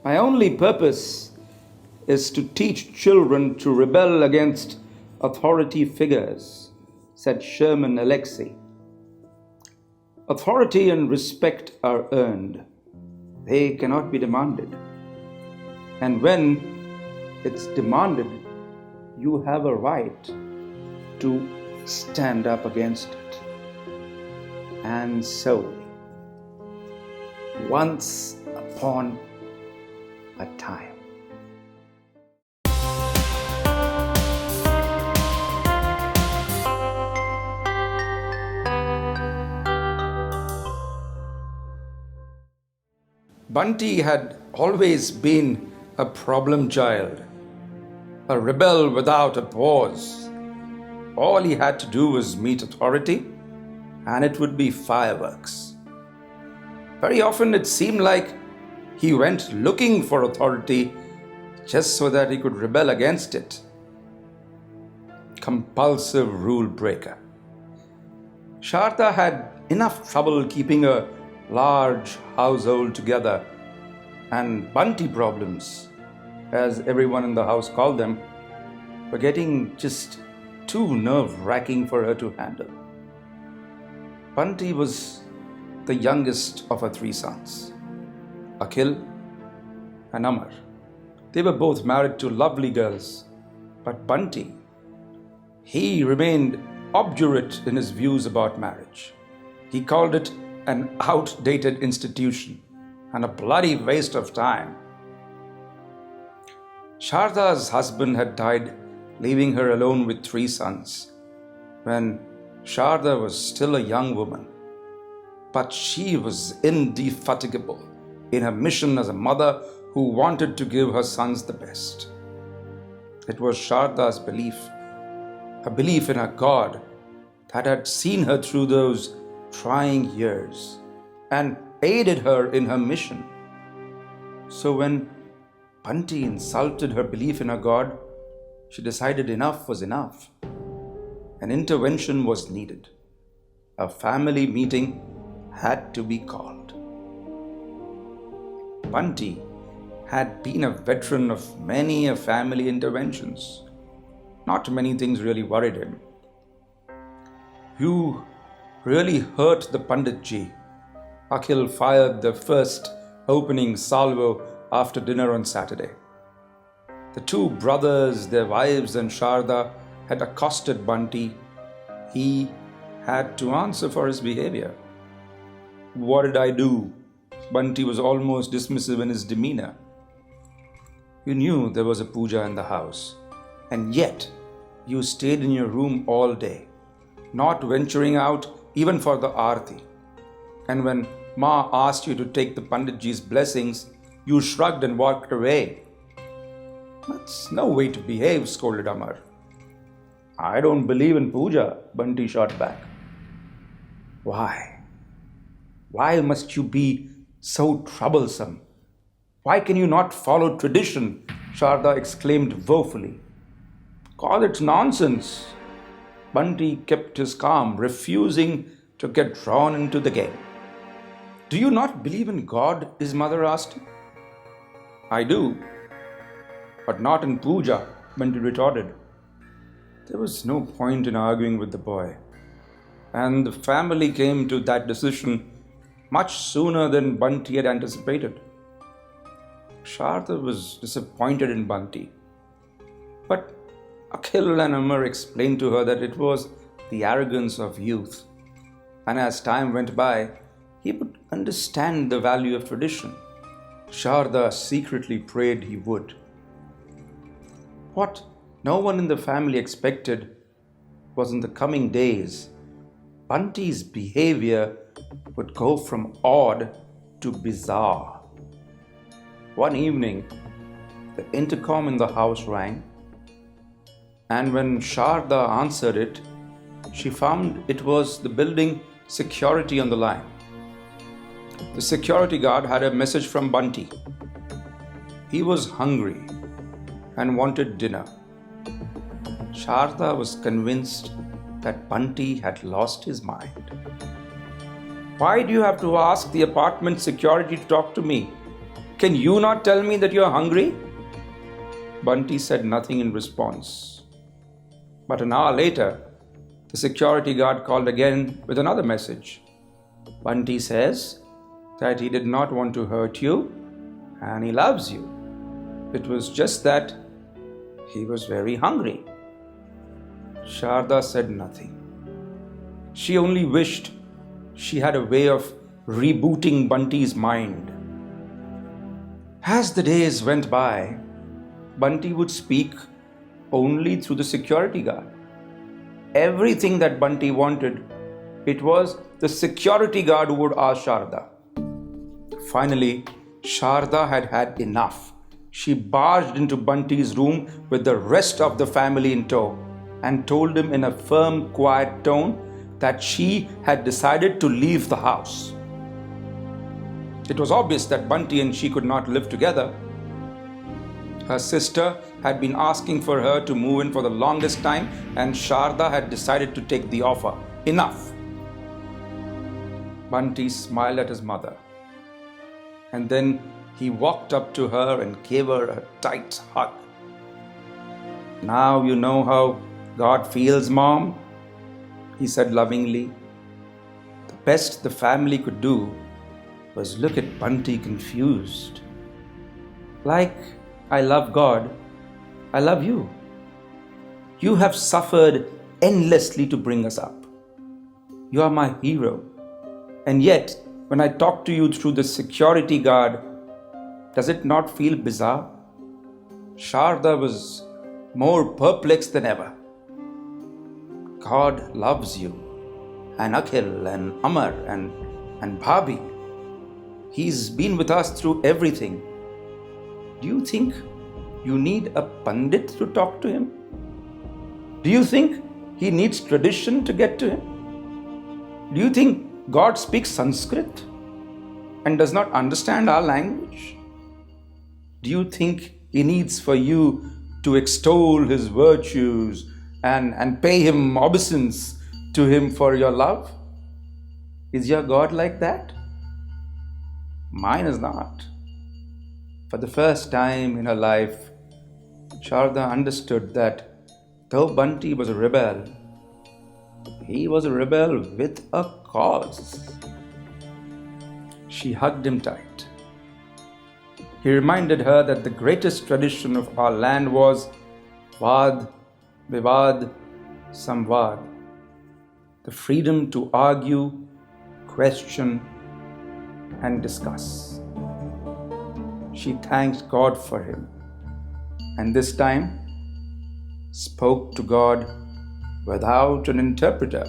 My only purpose is to teach children to rebel against authority figures, said Sherman Alexie. Authority and respect are earned. They cannot be demanded. And when it's demanded, you have a right to stand up against it. And so, once upon a time. Bunty had always been a problem child, a rebel without a pause. All he had to do was meet authority, and it would be fireworks. Very often it seemed like he went looking for authority just so that he could rebel against it. Compulsive rule breaker. Sharda had enough trouble keeping a large household together, and Bunty problems, as everyone in the house called them, were getting just too nerve-wracking for her to handle. Bunty was the youngest of her three sons, Akhil and Amar. They were both married to lovely girls, but Bunty, he remained obdurate in his views about marriage. He called it an outdated institution and a bloody waste of time. Sharda's husband had died, leaving her alone with three sons when Sharda was still a young woman. But she was indefatigable in her mission as a mother who wanted to give her sons the best. It was Sharda's belief, a belief in her God, that had seen her through those trying years and aided her in her mission. So when Bunty insulted her belief in her God, she decided enough was enough. An intervention was needed. A family meeting had to be called. Bunty had been a veteran of many family interventions. Not many things really worried him. You really hurt the Panditji. Akhil fired the first opening salvo after dinner on Saturday. The two brothers, their wives, and Sharda had accosted Bunty. He had to answer for his behavior. What did I do? Bunty was almost dismissive in his demeanor. You knew there was a puja in the house, and yet you stayed in your room all day, not venturing out even for the aarti. And when Ma asked you to take the Panditji's blessings, you shrugged and walked away. That's no way to behave, scolded Amar. I don't believe in puja, Bunty shot back. Why? Why must you be so troublesome? Why can you not follow tradition? Sharda exclaimed woefully. Call it nonsense. Bunty kept his calm, refusing to get drawn into the game. Do you not believe in God? His mother asked him. I do, but not in puja, Bunty retorted. There was no point in arguing with the boy, and the family came to that decision much sooner than Bunty had anticipated. Sharda was disappointed in Bunty, but Akhil and Amar explained to her that it was the arrogance of youth, and as time went by, he would understand the value of tradition. Sharda secretly prayed he would. What no one in the family expected was in the coming days, Bunty's behavior would go from odd to bizarre. One evening, the intercom in the house rang, and when Sharda answered it, she found it was the building security on the line. The security guard had a message from Bunty. He was hungry and wanted dinner. Sharda was convinced that Bunty had lost his mind. Why do you have to ask the apartment security to talk to me? Can you not tell me that you are hungry? Bunty said nothing in response. But an hour later, the security guard called again with another message. Bunty says that he did not want to hurt you and he loves you. It was just that he was very hungry. Sharda said nothing. She only wished she had a way of rebooting Bunty's mind. As the days went by, Bunty would speak only through the security guard. Everything that Bunty wanted, it was the security guard who would ask Sharda. Finally, Sharda had had enough. She barged into Bunty's room with the rest of the family in tow and told him in a firm, quiet tone that she had decided to leave the house. It was obvious that Bunty and she could not live together. Her sister had been asking for her to move in for the longest time, and Sharda had decided to take the offer. Enough. Bunty smiled at his mother, and then he walked up to her and gave her a tight hug. Now you know how God feels, Mom, he said lovingly. The best the family could do was look at Bunty confused. Like, I love God, I love you. You have suffered endlessly to bring us up. You are my hero. And yet, when I talk to you through the security guard, does it not feel bizarre? Sharda was more perplexed than ever. God loves you, and Akhil and Amar and Bhabi. He's been with us through everything. Do you think you need a pandit to talk to him? Do you think he needs tradition to get to him? Do you think God speaks Sanskrit and does not understand our language? Do you think he needs for you to extol his virtues and pay him obeisance to him for your love? Is your God like that? Mine is not. For the first time in her life, Sharda understood that though Bunty was a rebel, he was a rebel with a cause. She hugged him tight. He reminded her that the greatest tradition of our land was Vad, Vivad, Samvad, the freedom to argue, question, and discuss. She thanked God for him, and this time spoke to God without an interpreter.